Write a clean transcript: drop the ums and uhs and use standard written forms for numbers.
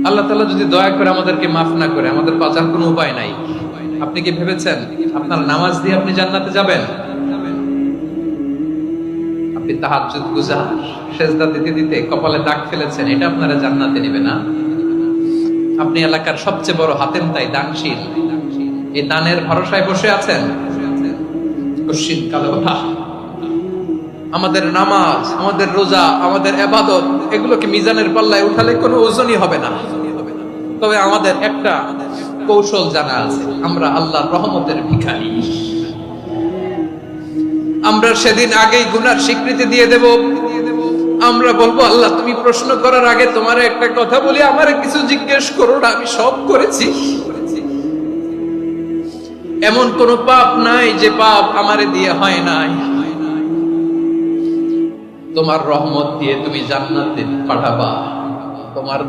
আল্লাহ তাআলা যদি দয়া করে আমাদেরকে মাফ না করে, আমাদের বাঁচার কোনো উপায় নাই। আপনি কি ভেবেছেন আপনার নামাজ দিয়ে আপনি জান্নাতে যাবেন? আপনি তাহাজ্জুদ গুজার, সেজদা দিতে দিতে কপালে দাগ ফেলেছেন, এটা আপনারা জান্নাতে নেবে না। আপনি এলাকার সবচেয়ে বড় হাতেম তাই দানশীল, এই দানের ভরসায় বসে আছেন। কশিন কালো আমাদের নামাজ, আমাদের রোজা, আমাদের ইবাদত, এগুলোকে মিজানের পাল্লায় উঠালে কোনো ওজনই হবে না। তবে আমাদের একটা কৌশল জানা আছে, আমরা আল্লাহর রহমতের ভিখারি। আমরা সেদিন আগেই গুনার স্বীকৃতি দিয়ে দেব। আমরা বলবো, আল্লাহ তুমি প্রশ্ন করার আগে তোমার একটা কথা বলি, আমারে কিছু জিজ্ঞেস করো না, আমি সব করেছি। এমন কোন পাপ নাই যে পাপ আমারে দিয়ে হয় নাই। তোমার রহমত দিয়ে তুমি জান্নাতে পাঠাবা। তোমার